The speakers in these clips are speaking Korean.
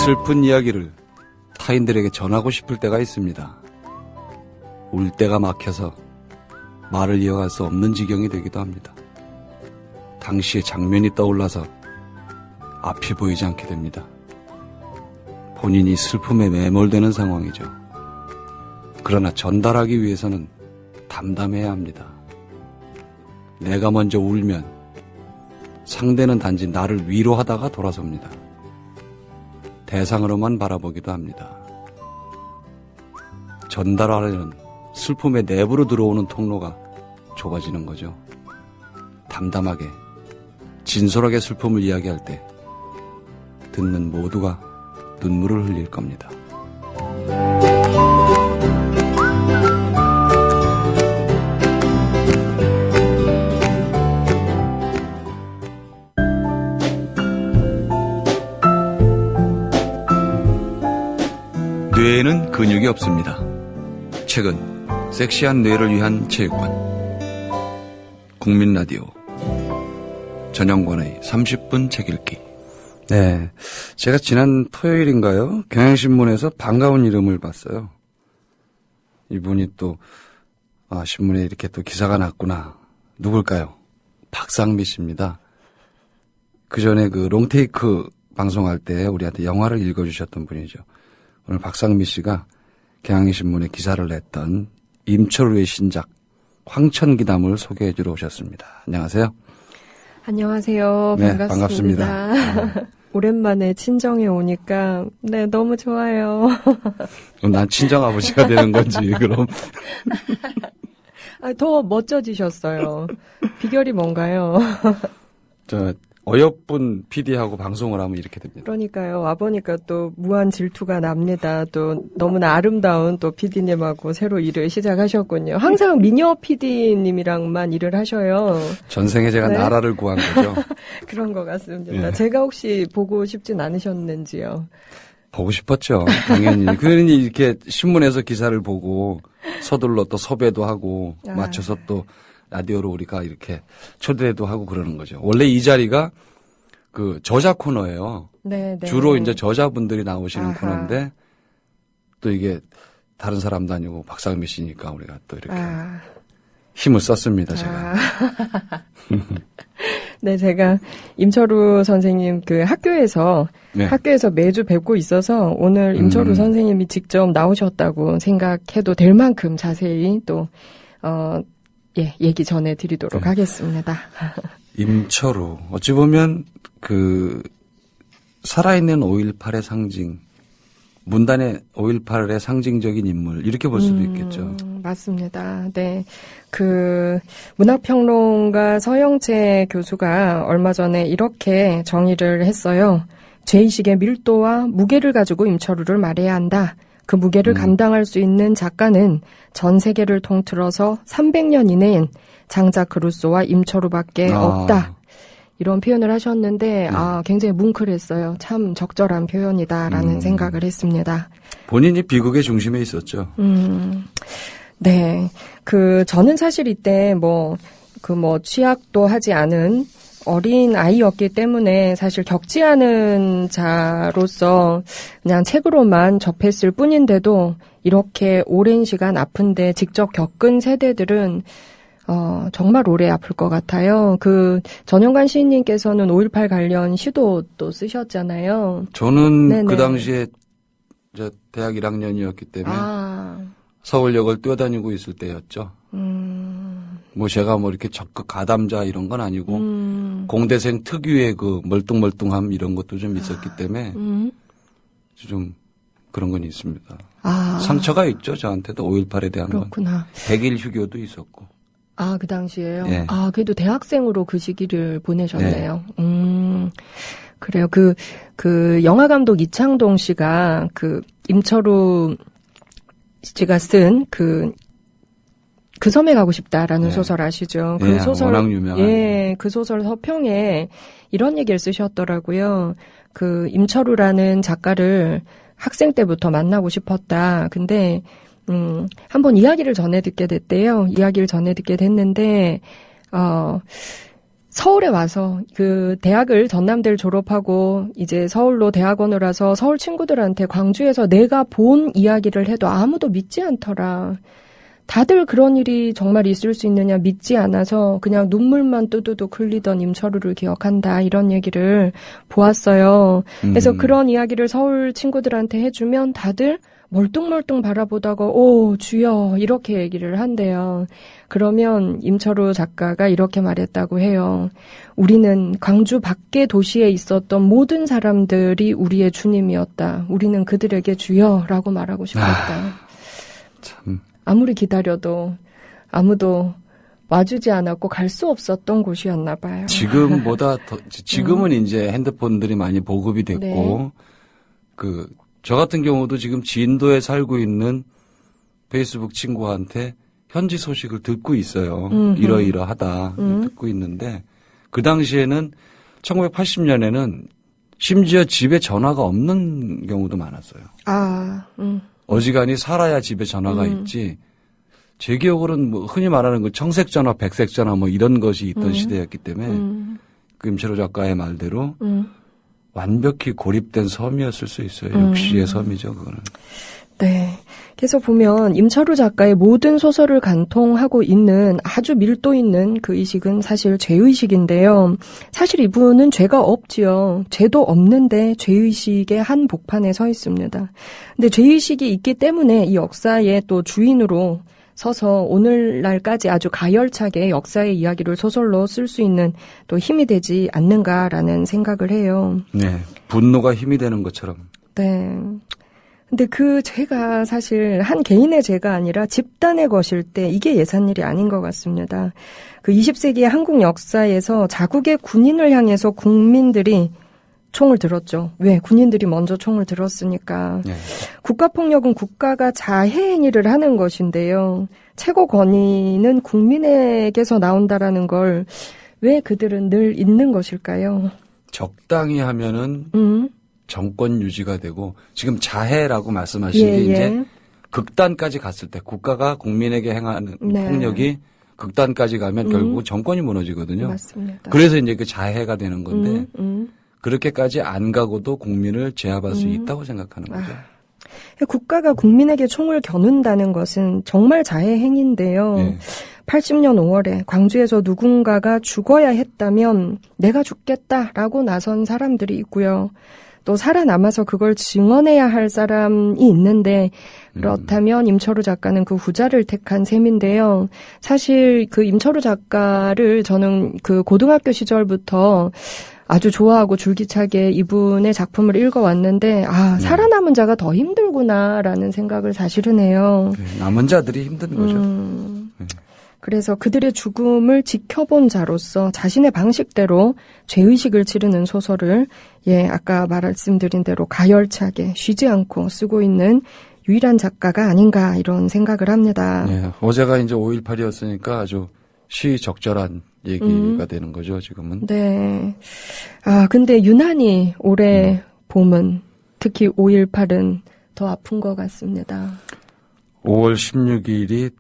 슬픈 이야기를 타인들에게 전하고 싶을 때가 있습니다. 울 때가 막혀서 말을 이어갈 수 없는 지경이 되기도 합니다. 당시의 장면이 떠올라서 앞이 보이지 않게 됩니다. 본인이 슬픔에 매몰되는 상황이죠. 그러나 전달하기 위해서는 담담해야 합니다. 내가 먼저 울면 상대는 단지 나를 위로하다가 돌아섭니다. 대상으로만 바라보기도 합니다. 전달하려는 슬픔의 내부로 들어오는 통로가 좁아지는 거죠. 담담하게, 진솔하게 슬픔을 이야기할 때 듣는 모두가 눈물을 흘릴 겁니다. 뇌에는 근육이 없습니다. 최근 섹시한 뇌를 위한 체육관 국민라디오 전영권의 30분 책 읽기. 네, 제가 지난 토요일인가요? 경향신문에서 반가운 이름을 봤어요. 이분이 또 신문에 이렇게 또 기사가 났구나. 누굴까요? 박상미 씨입니다. 그 전에 그 롱테이크 방송할 때 우리한테 영화를 읽어주셨던 분이죠. 오늘 박상미 씨가 경향신문에 기사를 냈던 임철우의 신작 황천기담을 소개해 주러 오셨습니다. 안녕하세요. 안녕하세요. 네, 반갑습니다. 반갑습니다. 오랜만에 친정에 오니까 네 너무 좋아요. 그럼 난 친정아버지가 되는 건지 그럼. 더 멋져지셨어요. 비결이 뭔가요? 어여쁜 PD하고 방송을 하면 이렇게 됩니다. 그러니까요. 와보니까 또 무한 질투가 납니다. 또 너무나 아름다운 또 PD님하고 새로 일을 시작하셨군요. 항상 미녀 PD님이랑만 일을 하셔요. 전생에 제가 네? 나라를 구한 거죠. 그런 것 같습니다. 예. 제가 혹시 보고 싶진 않으셨는지요? 보고 싶었죠. 당연히. 그러니 이렇게 신문에서 기사를 보고 서둘러 또 섭외도 하고 맞춰서 또 라디오로 우리가 이렇게 초대도 하고 그러는 거죠. 원래 이 자리가 그 저자 코너예요. 네. 주로 이제 저자분들이 나오시는 아하. 코너인데 또 이게 다른 사람도 아니고 박상미 씨니까 우리가 또 이렇게 힘을 썼습니다, 제가. 네, 제가 임철우 선생님 그 학교에서 매주 뵙고 있어서 오늘 임철우 선생님이 직접 나오셨다고 생각해도 될 만큼 자세히 또 얘기 전해드리도록 하겠습니다. 임철우. 어찌 보면, 살아있는 5.18의 상징, 문단의 5.18의 상징적인 인물, 이렇게 볼 수도 있겠죠. 맞습니다. 네. 문학평론가 서영채 교수가 얼마 전에 이렇게 정의를 했어요. 죄의식의 밀도와 무게를 가지고 임철우를 말해야 한다. 그 무게를 감당할 수 있는 작가는 전 세계를 통틀어서 300년 이내엔 장작 루소와 임철우밖에 없다. 이런 표현을 하셨는데 굉장히 뭉클했어요. 참 적절한 표현이다라는 생각을 했습니다. 본인이 비극의 중심에 있었죠. 네. 저는 사실 이때 취학도 하지 않은 어린 아이였기 때문에 사실 겪지 않은 자로서 그냥 책으로만 접했을 뿐인데도 이렇게 오랜 시간 아픈데 직접 겪은 세대들은 정말 오래 아플 것 같아요. 전영관 시인님께서는 5.18 관련 시도 또 쓰셨잖아요. 저는 네네. 그 당시에 대학 1학년이었기 때문에 서울역을 뛰어다니고 있을 때였죠. 제가 이렇게 적극 가담자 이런 건 아니고, 공대생 특유의 멀뚱멀뚱함 이런 것도 좀 있었기 때문에, 좀 그런 건 있습니다. 상처가 있죠, 저한테도 5.18에 대한 그렇구나. 건. 100일 휴교도 있었고. 그 당시에요? 네. 그래도 대학생으로 그 시기를 보내셨네요. 네. 그래요. 영화 감독 이창동 씨가 임철우 씨가 쓴 그 섬에 가고 싶다라는 소설 아시죠? 그 소설 워낙 유명한. 그 소설 서평에 이런 얘기를 쓰셨더라고요. 임철우라는 작가를 학생 때부터 만나고 싶었다. 근데 한번 이야기를 전해 듣게 됐대요. 이야기를 전해 듣게 됐는데 서울에 와서 그 대학을 전남대를 졸업하고 이제 서울로 대학원을 와서 서울 친구들한테 광주에서 내가 본 이야기를 해도 아무도 믿지 않더라. 다들 그런 일이 정말 있을 수 있느냐 믿지 않아서 그냥 눈물만 뚜두둑 흘리던 임철우를 기억한다. 이런 얘기를 보았어요. 그래서 그런 이야기를 서울 친구들한테 해주면 다들 멀뚱멀뚱 바라보다가 오 주여 이렇게 얘기를 한대요. 그러면 임철우 작가가 이렇게 말했다고 해요. 우리는 광주 밖의 도시에 있었던 모든 사람들이 우리의 주님이었다. 우리는 그들에게 주여라고 말하고 싶었다. 참. 아무리 기다려도 아무도 와주지 않았고 갈 수 없었던 곳이었나 봐요. 지금보다 지금은 이제 핸드폰들이 많이 보급이 됐고 네. 저 같은 경우도 지금 진도에 살고 있는 페이스북 친구한테 현지 소식을 듣고 있어요. 이러이러하다 듣고 있는데 그 당시에는 1980년에는 심지어 집에 전화가 없는 경우도 많았어요. 어지간히 살아야 집에 전화가 있지. 제 기억으로는 뭐 흔히 말하는 그 청색 전화, 백색 전화 뭐 이런 것이 있던 시대였기 때문에 그 임철우 작가의 말대로 완벽히 고립된 섬이었을 수 있어요. 육시의 섬이죠, 그거는. 네. 그래서 보면 임철우 작가의 모든 소설을 간통하고 있는 아주 밀도 있는 그 의식은 사실 죄의식인데요. 사실 이분은 죄가 없지요. 죄도 없는데 죄의식의 한 복판에 서 있습니다. 근데 죄의식이 있기 때문에 이 역사의 또 주인으로 서서 오늘날까지 아주 가열차게 역사의 이야기를 소설로 쓸 수 있는 또 힘이 되지 않는가라는 생각을 해요. 네. 분노가 힘이 되는 것처럼. 네. 근데 그 죄가 사실 한 개인의 죄가 아니라 집단의 것일 때 이게 예산일이 아닌 것 같습니다. 그 20세기의 한국 역사에서 자국의 군인을 향해서 국민들이 총을 들었죠. 왜? 군인들이 먼저 총을 들었으니까. 네. 국가폭력은 국가가 자해 행위를 하는 것인데요. 최고 권위는 국민에게서 나온다라는 걸 왜 그들은 늘 잊는 것일까요? 적당히 하면은 정권 유지가 되고 지금 자해라고 말씀하신 게 이제 극단까지 갔을 때 국가가 국민에게 행하는 폭력이 극단까지 가면 결국 정권이 무너지거든요. 맞습니다. 그래서 이제 그 자해가 되는 건데 그렇게까지 안 가고도 국민을 제압할 수 있다고 생각하는 거죠. 국가가 국민에게 총을 겨눈다는 것은 정말 자해 행위인데요. 네. 80년 5월에 광주에서 누군가가 죽어야 했다면 내가 죽겠다라고 나선 사람들이 있고요. 또 살아남아서 그걸 증언해야 할 사람이 있는데 그렇다면 임철우 작가는 그 후자를 택한 셈인데요. 사실 그 임철우 작가를 저는 그 고등학교 시절부터 아주 좋아하고 줄기차게 이분의 작품을 읽어왔는데 살아남은 자가 더 힘들구나라는 생각을 사실은 해요. 남은 자들이 힘든 거죠. 그래서 그들의 죽음을 지켜본 자로서 자신의 방식대로 죄의식을 치르는 소설을 아까 말씀드린 대로 가열차게 쉬지 않고 쓰고 있는 유일한 작가가 아닌가 이런 생각을 합니다. 네, 어제가 이제 5.18이었으니까 아주 시적절한 얘기가 되는 거죠, 지금은. 네. 근데 유난히 올해 봄은 특히 5.18은 더 아픈 것 같습니다. 5월 16일이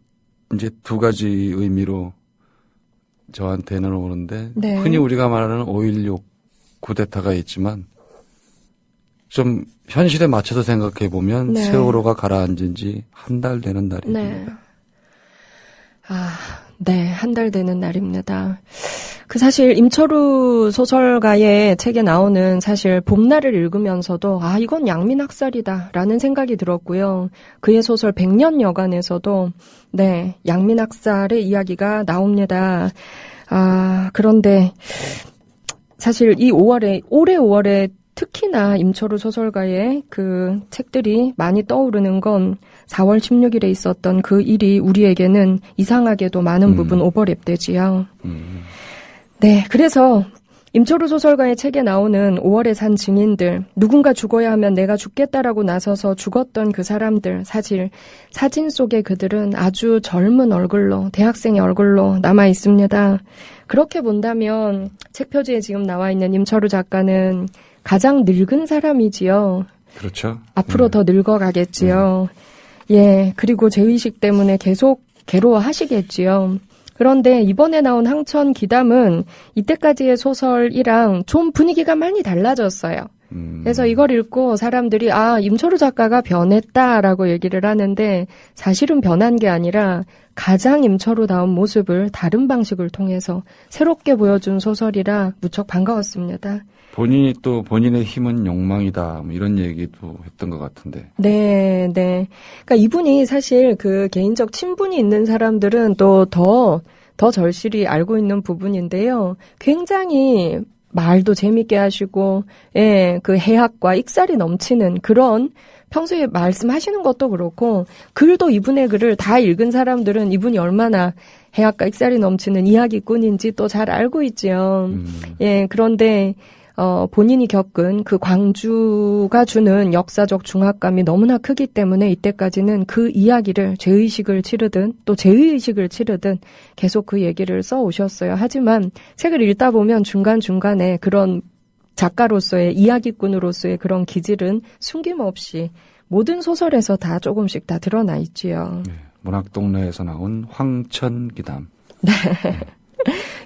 이제 두 가지 의미로 저한테는 오는데 네. 흔히 우리가 말하는 5.16 쿠데타가 있지만 좀 현실에 맞춰서 생각해 보면 세월호가 가라앉은 지 한 달 되는 날입니다. 네, 한 달 되는 날입니다. 그 사실 임철우 소설가의 책에 나오는 사실 봄날을 읽으면서도 이건 양민학살이다라는 생각이 들었고요. 그의 소설 100년여간에서도 양민학살의 이야기가 나옵니다. 그런데 사실 이 올해 5월에 특히나 임철우 소설가의 그 책들이 많이 떠오르는 건 4월 16일에 있었던 그 일이 우리에게는 이상하게도 많은 부분 오버랩되지요. 네, 그래서 임철우 소설가의 책에 나오는 5월에 산 증인들, 누군가 죽어야 하면 내가 죽겠다라고 나서서 죽었던 그 사람들, 사실 사진 속의 그들은 아주 젊은 얼굴로, 대학생의 얼굴로 남아 있습니다. 그렇게 본다면 책 표지에 지금 나와 있는 임철우 작가는 가장 늙은 사람이지요. 그렇죠. 앞으로 더 늙어가겠지요. 그리고 죄의식 때문에 계속 괴로워하시겠지요. 그런데 이번에 나온 항천 기담은 이때까지의 소설이랑 좀 분위기가 많이 달라졌어요. 그래서 이걸 읽고 사람들이 임철우 작가가 변했다라고 얘기를 하는데 사실은 변한 게 아니라 가장 임철우다운 모습을 다른 방식을 통해서 새롭게 보여준 소설이라 무척 반가웠습니다. 본인이 또 본인의 힘은 욕망이다 뭐 이런 얘기도 했던 것 같은데. 네. 그러니까 이분이 사실 그 개인적 친분이 있는 사람들은 또 더 절실히 알고 있는 부분인데요. 굉장히 말도 재밌게 하시고, 그 해학과 익살이 넘치는 그런 평소에 말씀하시는 것도 그렇고, 글도 이분의 글을 다 읽은 사람들은 이분이 얼마나 해학과 익살이 넘치는 이야기꾼인지 또 잘 알고 있지요. 그런데, 본인이 겪은 그 광주가 주는 역사적 중압감이 너무나 크기 때문에 이때까지는 그 이야기를 죄의식을 치르든 또 제의식을 치르든 계속 그 얘기를 써오셨어요. 하지만 책을 읽다 보면 중간중간에 그런 작가로서의 이야기꾼으로서의 그런 기질은 숨김없이 모든 소설에서 다 조금씩 다 드러나 있지요. 네, 문학동네에서 나온 황천기담. 네.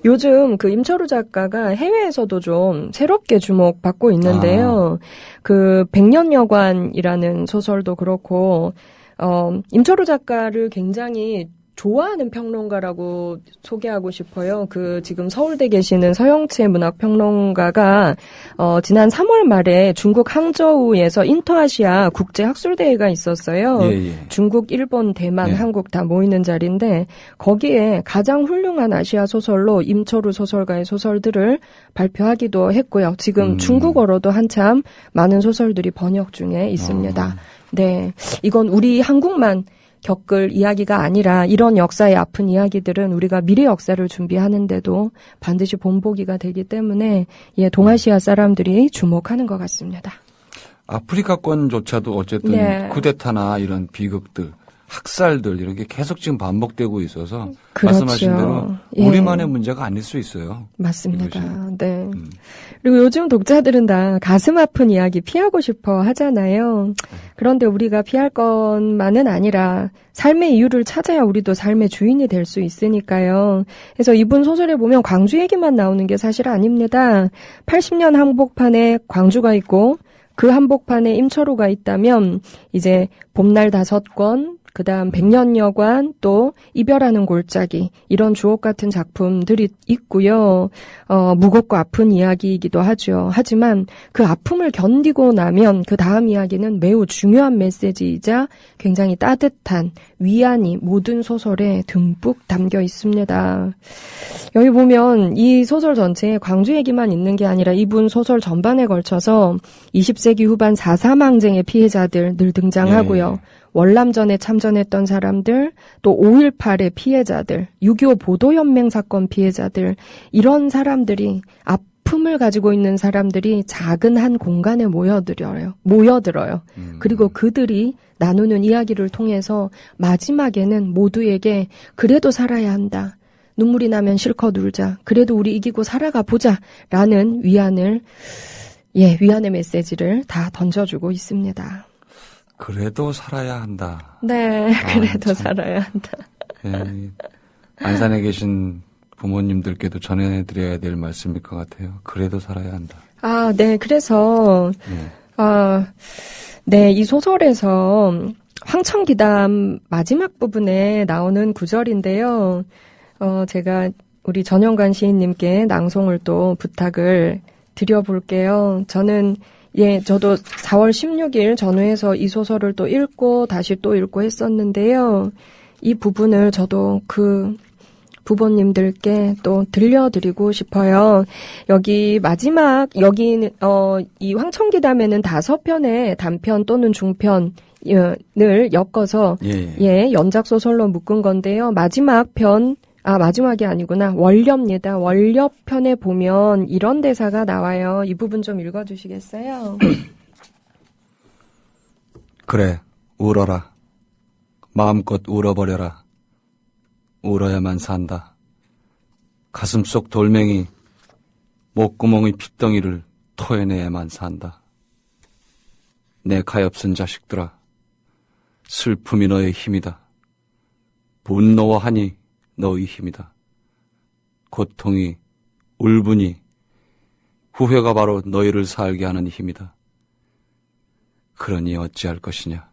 요즘 그 임철우 작가가 해외에서도 좀 새롭게 주목받고 있는데요. 그 백년여관이라는 소설도 그렇고, 임철우 작가를 굉장히 좋아하는 평론가라고 소개하고 싶어요. 그 지금 서울대 계시는 서영채 문학평론가가 지난 3월 말에 중국 항저우에서 인터아시아 국제학술대회가 있었어요. 중국, 일본, 대만, 한국 다 모이는 자리인데 거기에 가장 훌륭한 아시아 소설로 임철우 소설가의 소설들을 발표하기도 했고요. 지금 중국어로도 한참 많은 소설들이 번역 중에 있습니다. 네, 이건 우리 한국만 겪을 이야기가 아니라 이런 역사의 아픈 이야기들은 우리가 미래 역사를 준비하는데도 반드시 본보기가 되기 때문에 동아시아 사람들이 주목하는 것 같습니다. 아프리카권조차도 어쨌든 쿠데타나 이런 비극들, 학살들 이런 게 계속 지금 반복되고 있어서 그렇죠. 말씀하신 대로 우리만의 문제가 아닐 수 있어요. 맞습니다. 이것이. 네. 그리고 요즘 독자들은 다 가슴 아픈 이야기 피하고 싶어 하잖아요. 그런데 우리가 피할 것만은 아니라 삶의 이유를 찾아야 우리도 삶의 주인이 될 수 있으니까요. 그래서 이분 소설에 보면 광주 얘기만 나오는 게 사실 아닙니다. 80년 한복판에 광주가 있고 그 한복판에 임철우가 있다면 이제 봄날 5권, 그다음 백년여관, 또 이별하는 골짜기 이런 주옥 같은 작품들이 있고요. 무겁고 아픈 이야기이기도 하죠. 하지만 그 아픔을 견디고 나면 그 다음 이야기는 매우 중요한 메시지이자 굉장히 따뜻한 위안이 모든 소설에 듬뿍 담겨 있습니다. 여기 보면 이 소설 전체에 광주 얘기만 있는 게 아니라 이분 소설 전반에 걸쳐서 20세기 후반 4.3 항쟁의 피해자들 늘 등장하고요. 월남전에 참전했던 사람들, 또 5.18의 피해자들, 6.25 보도연맹 사건 피해자들, 이런 사람들이 아픔을 가지고 있는 사람들이 작은 한 공간에 모여들어요. 그리고 그들이 나누는 이야기를 통해서 마지막에는 모두에게 그래도 살아야 한다. 눈물이 나면 실컷 울자. 그래도 우리 이기고 살아가 보자. 라는 위안의 메시지를 다 던져주고 있습니다. 그래도 살아야 한다. 네, 그래도 살아야 한다. 안산에 계신 부모님들께도 전해드려야 될 말씀일 것 같아요. 그래도 살아야 한다. 네, 그래서, 이 소설에서 황천기담 마지막 부분에 나오는 구절인데요. 제가 우리 전영관 시인님께 낭송을 또 부탁을 드려볼게요. 저도 4월 16일 전후에서 이 소설을 또 읽고 다시 또 읽고 했었는데요. 이 부분을 저도 그 부모님들께 또 들려드리고 싶어요. 여기는, 이 황천기담에는 5편의 단편 또는 중편을 엮어서, 연작소설로 묶은 건데요. 마지막이 아니구나. 원렵입니다. 원렵편에 보면 이런 대사가 나와요. 이 부분 좀 읽어주시겠어요? 그래, 울어라. 마음껏 울어버려라. 울어야만 산다. 가슴속 돌멩이, 목구멍의 핏덩이를 토해내야만 산다. 내 가엾은 자식들아, 슬픔이 너의 힘이다. 분노와 한이 너의 힘이다. 고통이, 울분이, 후회가 바로 너희를 살게 하는 힘이다. 그러니 어찌할 것이냐.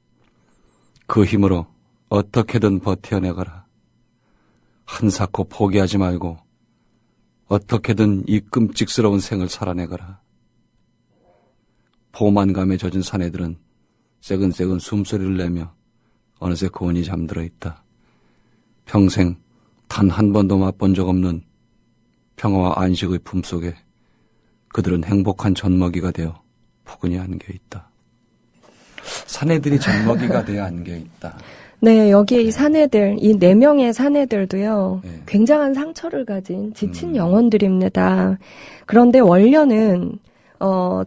그 힘으로 어떻게든 버텨내거라. 한사코 포기하지 말고 어떻게든 이 끔찍스러운 생을 살아내거라. 포만감에 젖은 사내들은 새근새근 숨소리를 내며 어느새 고온이 잠들어 있다. 평생 단 한 번도 맛본 적 없는 평화와 안식의 품속에 그들은 행복한 젖먹이가 되어 포근히 안겨 있다. 사내들이 젖먹이가 되어 안겨 있다. 네, 여기에 이 사내들, 이 4명의 사내들도요, 네. 굉장한 상처를 가진 지친 영혼들입니다. 그런데 원려는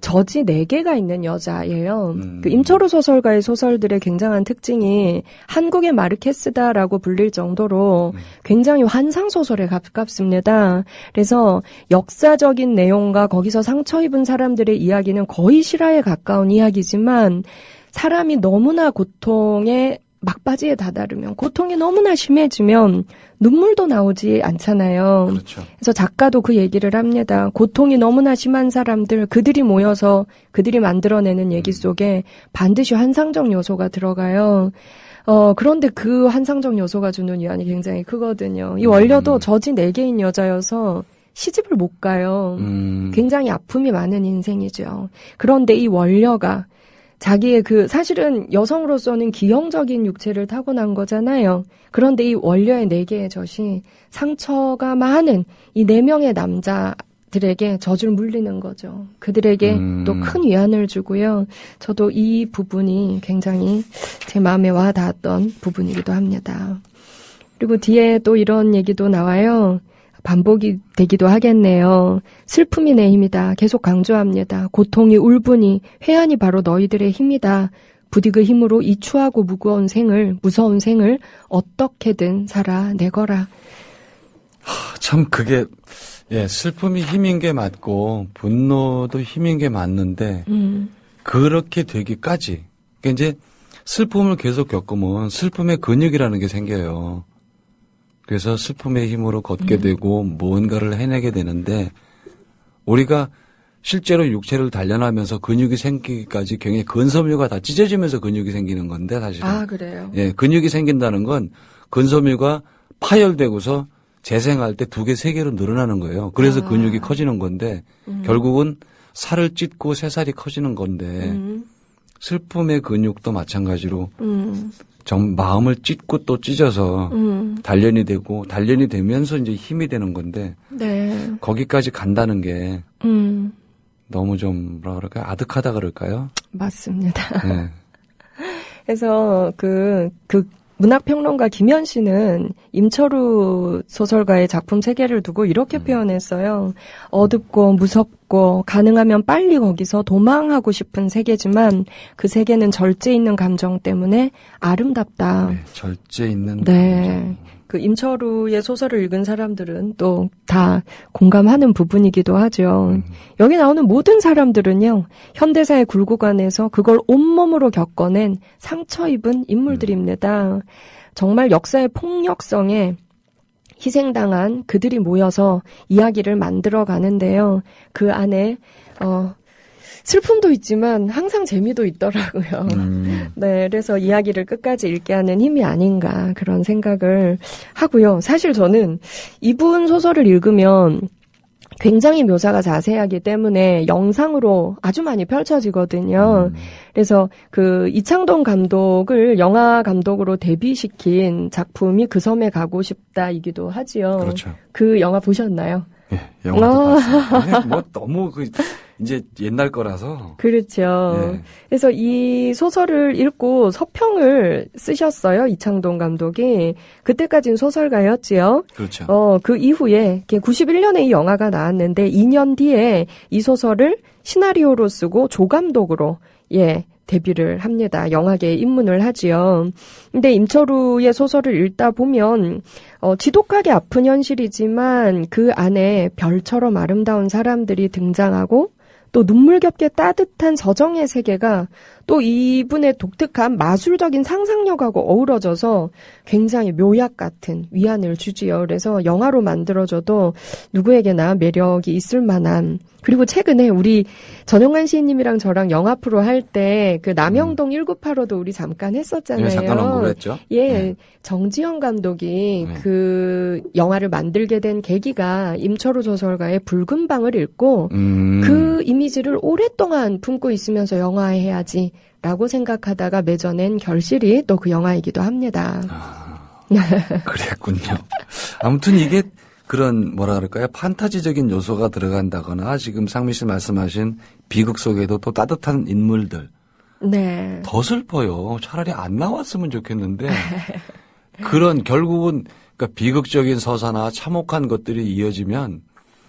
저지 4개가 있는 여자예요. 그 임철우 소설가의 소설들의 굉장한 특징이 한국의 마르케스다라고 불릴 정도로 굉장히 환상소설에 가깝습니다. 그래서 역사적인 내용과 거기서 상처 입은 사람들의 이야기는 거의 실화에 가까운 이야기지만 사람이 너무나 고통에 막바지에 다다르면, 고통이 너무나 심해지면 눈물도 나오지 않잖아요. 그렇죠. 그래서 작가도 그 얘기를 합니다. 고통이 너무나 심한 사람들, 그들이 모여서 그들이 만들어내는 얘기 속에 반드시 환상적 요소가 들어가요. 그런데 그 환상적 요소가 주는 위안이 굉장히 크거든요. 이 원려도 저지 4개인 여자여서 시집을 못 가요. 굉장히 아픔이 많은 인생이죠. 그런데 이 원려가 자기의 사실은 여성으로서는 기형적인 육체를 타고난 거잖아요. 그런데 이 원려의 4개의 젖이 상처가 많은 이 4명의 남자들에게 젖을 물리는 거죠. 그들에게 또 큰 위안을 주고요. 저도 이 부분이 굉장히 제 마음에 와 닿았던 부분이기도 합니다. 그리고 뒤에 또 이런 얘기도 나와요. 반복이 되기도 하겠네요. 슬픔이 내 힘이다. 계속 강조합니다. 고통이, 울분이, 회한이 바로 너희들의 힘이다. 부디 그 힘으로 이 추하고 무서운 생을 어떻게든 살아내거라. 참 그게 슬픔이 힘인 게 맞고 분노도 힘인 게 맞는데 그렇게 되기까지, 그러니까 이제 슬픔을 계속 겪으면 슬픔의 근육이라는 게 생겨요. 그래서 슬픔의 힘으로 걷게 되고 무언가를 해내게 되는데, 우리가 실제로 육체를 단련하면서 근육이 생기기까지 굉장히 근섬유가 다 찢어지면서 근육이 생기는 건데, 사실은. 아, 그래요? 예, 근육이 생긴다는 건 근섬유가 파열되고서 재생할 때 2개, 3개로 늘어나는 거예요. 그래서 근육이 커지는 건데, 결국은 살을 찢고 새살이 커지는 건데, 슬픔의 근육도 마찬가지로 마음을 찢고 또 찢어서 단련이 되고, 단련이 되면서 이제 힘이 되는 건데, 네. 거기까지 간다는 게 너무 좀 뭐라 그럴까요? 아득하다 그럴까요? 맞습니다. 네. 그래서 문학평론가 김현 씨는 임철우 소설가의 작품 세계를 두고 이렇게 표현했어요. 어둡고 무섭고 가능하면 빨리 거기서 도망하고 싶은 세계지만 그 세계는 절제 있는 감정 때문에 아름답다. 네, 절제 있는 네. 감정. 그 임철우의 소설을 읽은 사람들은 또 다 공감하는 부분이기도 하죠. 여기 나오는 모든 사람들은요, 현대사의 굴곡안에서 그걸 온몸으로 겪어낸 상처 입은 인물들입니다. 정말 역사의 폭력성에 희생당한 그들이 모여서 이야기를 만들어 가는데요. 그 안에 슬픔도 있지만 항상 재미도 있더라고요. 네, 그래서 이야기를 끝까지 읽게 하는 힘이 아닌가 그런 생각을 하고요. 사실 저는 이분 소설을 읽으면 굉장히 묘사가 자세하기 때문에 영상으로 아주 많이 펼쳐지거든요. 그래서 이창동 감독을 영화 감독으로 데뷔시킨 작품이 그 섬에 가고 싶다이기도 하지요. 그렇죠. 그 영화 보셨나요? 예, 영화도 봤어요. 뭐 너무 이제 옛날 거라서. 그렇죠. 예. 그래서 이 소설을 읽고 서평을 쓰셨어요, 이창동 감독이. 그때까지는 소설가였지요. 그렇죠. 그 이후에 91년에 이 영화가 나왔는데 2년 뒤에 이 소설을 시나리오로 쓰고 조감독으로 데뷔를 합니다. 영화계에 입문을 하지요. 근데 임철우의 소설을 읽다 보면 지독하게 아픈 현실이지만 그 안에 별처럼 아름다운 사람들이 등장하고 또 눈물겹게 따뜻한 서정의 세계가 또 이분의 독특한 마술적인 상상력하고 어우러져서 굉장히 묘약 같은 위안을 주지요. 그래서 영화로 만들어져도 누구에게나 매력이 있을 만한. 그리고 최근에 우리 전용환 시인님이랑 저랑 영화 프로 할 때 그 남영동 1985도 우리 잠깐 했었잖아요. 네, 잠깐 언급을 했죠. 예, 네. 정지영 감독이 네. 그 영화를 만들게 된 계기가 임철우 소설가의 붉은 방을 읽고 그 이미지를 오랫동안 품고 있으면서 영화해야지라고 생각하다가 맺어낸 결실이 또 그 영화이기도 합니다. 그랬군요. 아무튼 이게 그런 뭐라 그럴까요? 판타지적인 요소가 들어간다거나 지금 상미 씨 말씀하신 비극 속에도 또 따뜻한 인물들. 네. 더 슬퍼요. 차라리 안 나왔으면 좋겠는데 그런 결국은 그러니까 비극적인 서사나 참혹한 것들이 이어지면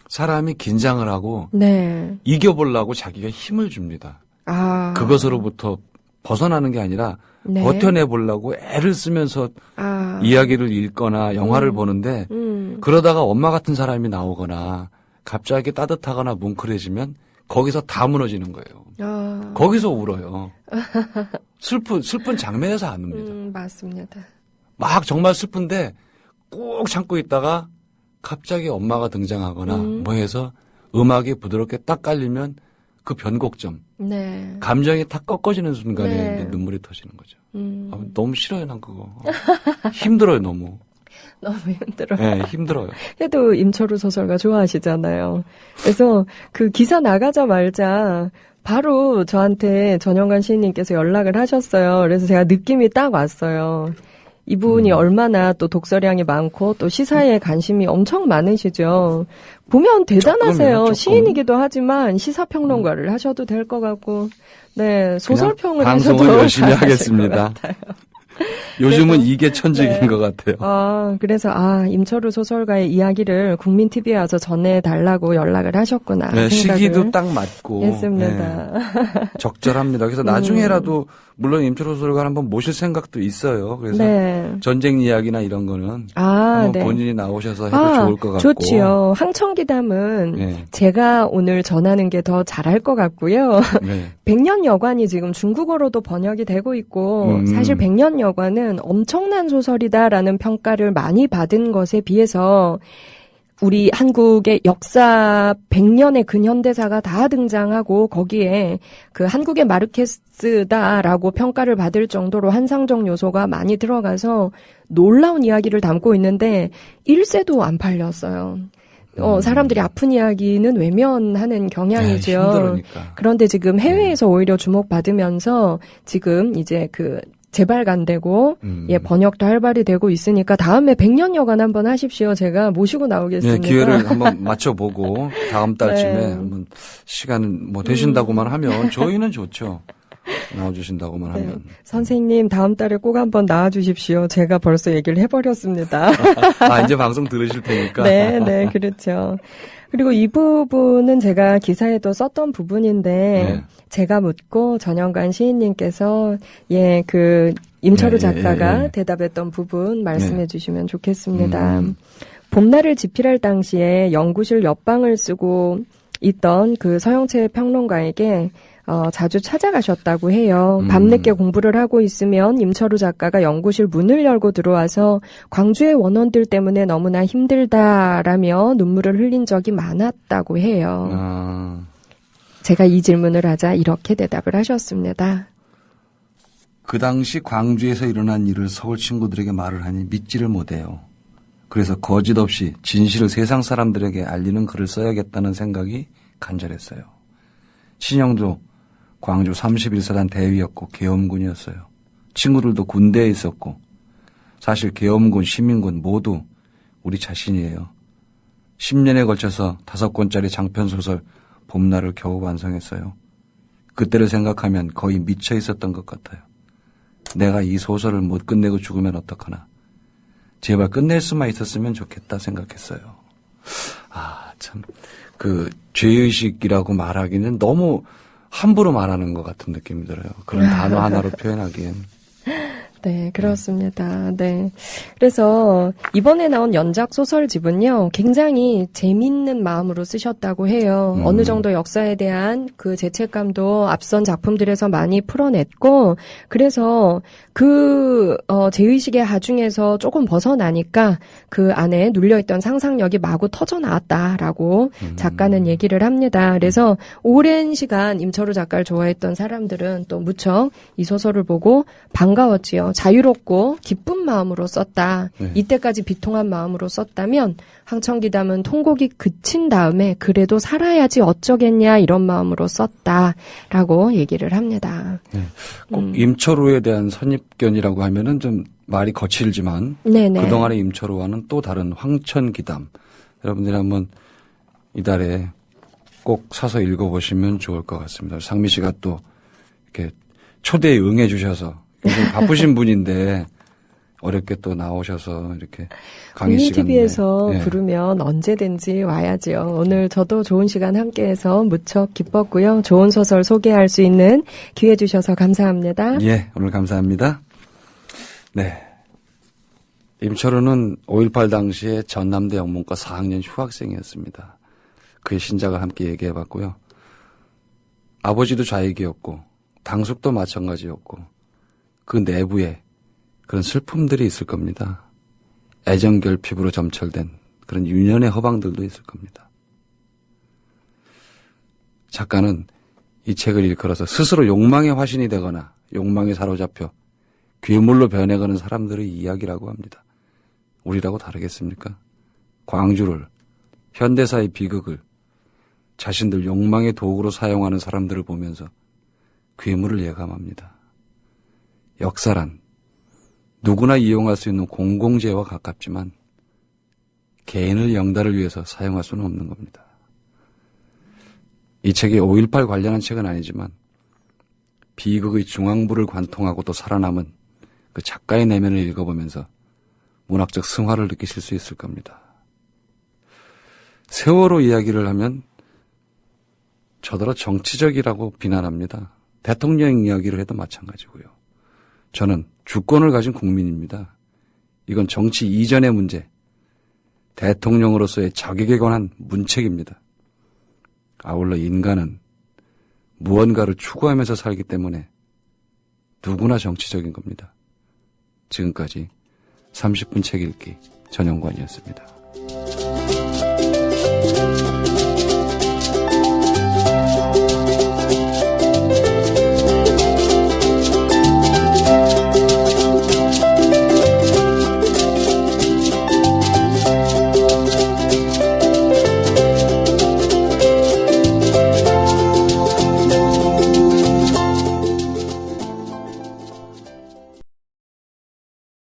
사람이 긴장을 하고 네. 이겨보려고 자기가 힘을 줍니다. 아. 그것으로부터 벗어나는 게 아니라 네. 버텨내보려고 애를 쓰면서 이야기를 읽거나 영화를 보는데 그러다가 엄마 같은 사람이 나오거나 갑자기 따뜻하거나 뭉클해지면 거기서 다 무너지는 거예요. 거기서 울어요. 슬픈 장면에서 안 웁니다. 맞습니다. 막 정말 슬픈데 꾹 참고 있다가 갑자기 엄마가 등장하거나 뭐 해서 음악이 부드럽게 딱 깔리면 그 변곡점, 네. 감정이 탁 꺾어지는 순간에 네. 이제 눈물이 터지는 거죠. 너무 싫어요, 난 그거. 힘들어요, 너무. 너무 힘들어요. 네, 힘들어요. 해도 임철우 소설가 좋아하시잖아요. 그래서 그 기사 나가자마자 바로 저한테 전영관 시인님께서 연락을 하셨어요. 그래서 제가 느낌이 딱 왔어요. 이분이 얼마나 또 독서량이 많고 또 시사에 관심이 엄청 많으시죠. 보면 대단하세요. 조금. 시인이기도 하지만 시사평론가를 하셔도 될 것 같고, 네, 소설평을 하셔도 방송을 열심히 하겠습니다. 것 같아요. 요즘은 그래서, 이게 천직인 네. 것 같아요. 그래서 임철우 소설가의 이야기를 국민 TV에 와서 전해달라고 연락을 하셨구나. 네, 생각을 시기도 딱 맞고 했습니다. 네, 적절합니다. 그래서 나중에라도 물론 임철호 소설가를 한번 모실 생각도 있어요. 그래서 네. 전쟁 이야기나 이런 거는 한번 네. 본인이 나오셔서 해도 좋을 것 같고. 좋지요. 항청기담은 네. 제가 오늘 전하는 게 더 잘할 것 같고요. 네. 백년여관이 지금 중국어로도 번역이 되고 있고 사실 백년여관은 엄청난 소설이다라는 평가를 많이 받은 것에 비해서 우리 한국의 역사 100년의 근현대사가 다 등장하고 거기에 그 한국의 마르케스다라고 평가를 받을 정도로 환상적 요소가 많이 들어가서 놀라운 이야기를 담고 있는데 1세도 안 팔렸어요. 사람들이 아픈 이야기는 외면하는 경향이죠. 네, 힘들으니까. 그런데 지금 해외에서 오히려 주목받으면서 지금 이제 그 재발간되고 번역도 활발히 되고 있으니까 다음에 100년여관 한번 하십시오. 제가 모시고 나오겠습니다. 네, 기회를 한번 맞춰보고 다음 달쯤에 네. 한번 시간 뭐 되신다고만 하면 저희는 좋죠. 나와주신다고만 네. 하면. 선생님 다음 달에 꼭 한번 나와주십시오. 제가 벌써 얘기를 해버렸습니다. 이제 방송 들으실 테니까. 네, 그렇죠. 그리고 이 부분은 제가 기사에도 썼던 부분인데 네. 제가 묻고 전영관 시인님께서 그 임철우 작가가 대답했던 부분 말씀해 주시면 좋겠습니다. 봄날을 집필할 당시에 연구실 옆방을 쓰고 있던 그 서영채 평론가에게 자주 찾아가셨다고 해요. 밤늦게 공부를 하고 있으면 임철우 작가가 연구실 문을 열고 들어와서 광주의 원원들 때문에 너무나 힘들다라며 눈물을 흘린 적이 많았다고 해요. 제가 이 질문을 하자 이렇게 대답을 하셨습니다. 그 당시 광주에서 일어난 일을 서울 친구들에게 말을 하니 믿지를 못해요. 그래서 거짓 없이 진실을 세상 사람들에게 알리는 글을 써야겠다는 생각이 간절했어요. 친형도 광주 31사단 대위였고 계엄군이었어요. 친구들도 군대에 있었고 사실 계엄군, 시민군 모두 우리 자신이에요. 10년에 걸쳐서 5권짜리 장편소설 봄날을 겨우 완성했어요. 그때를 생각하면 거의 미쳐 있었던 것 같아요. 내가 이 소설을 못 끝내고 죽으면 어떡하나. 제발 끝낼 수만 있었으면 좋겠다 생각했어요. 참, 죄의식이라고 말하기는 너무 함부로 말하는 것 같은 느낌이 들어요. 그런 단어 하나로 표현하기엔. 네, 그렇습니다. 네. 그래서 이번에 나온 연작 소설집은요, 굉장히 재밌는 마음으로 쓰셨다고 해요. 어느 정도 역사에 대한 그 죄책감도 앞선 작품들에서 많이 풀어냈고, 그래서 제의식의 하중에서 조금 벗어나니까 그 안에 눌려있던 상상력이 마구 터져 나왔다라고 작가는 얘기를 합니다. 그래서 오랜 시간 임철우 작가를 좋아했던 사람들은 또 무척 이 소설을 보고 반가웠지요. 자유롭고 기쁜 마음으로 썼다. 네. 이때까지 비통한 마음으로 썼다면 황천기담은 통곡이 그친 다음에 그래도 살아야지 어쩌겠냐 이런 마음으로 썼다라고 얘기를 합니다. 네. 꼭 임철우에 대한 선입견이라고 하면은 좀 말이 거칠지만 네네. 그동안의 임철우와는 또 다른 황천기담. 여러분들이 한번 이달에 꼭 사서 읽어보시면 좋을 것 같습니다. 상미 씨가 또 이렇게 초대에 응해 주셔서 굉장히 바쁘신 분인데 어렵게 또 나오셔서 이렇게 강의 시간에 TV에서 부르면 언제든지 와야지요. 오늘 저도 좋은 시간 함께해서 무척 기뻤고요. 좋은 소설 소개할 수 있는 기회 주셔서 감사합니다. 예, 오늘 감사합니다. 네, 임철우는 5.18 당시에 전남대 영문과 4학년 휴학생이었습니다. 그의 신작을 함께 얘기해봤고요. 아버지도 좌익이었고 당숙도 마찬가지였고 그 내부에 그런 슬픔들이 있을 겁니다. 애정결핍으로 점철된 그런 유년의 허방들도 있을 겁니다. 작가는 이 책을 일컬어서 스스로 욕망의 화신이 되거나 욕망에 사로잡혀 괴물로 변해가는 사람들의 이야기라고 합니다. 우리라고 다르겠습니까? 광주를, 현대사의 비극을 자신들 욕망의 도구로 사용하는 사람들을 보면서 괴물을 예감합니다. 역사란 누구나 이용할 수 있는 공공재와 가깝지만 개인의 영달을 위해서 사용할 수는 없는 겁니다. 이 책이 5.18 관련한 책은 아니지만 비극의 중앙부를 관통하고 또 살아남은 그 작가의 내면을 읽어보면서 문학적 승화를 느끼실 수 있을 겁니다. 세월호 이야기를 하면 저더러 정치적이라고 비난합니다. 대통령 이야기를 해도 마찬가지고요. 저는 주권을 가진 국민입니다. 이건 정치 이전의 문제, 대통령으로서의 자격에 관한 문책입니다. 아울러 인간은 무언가를 추구하면서 살기 때문에 누구나 정치적인 겁니다. 지금까지 30분 책 읽기 전영관이었습니다.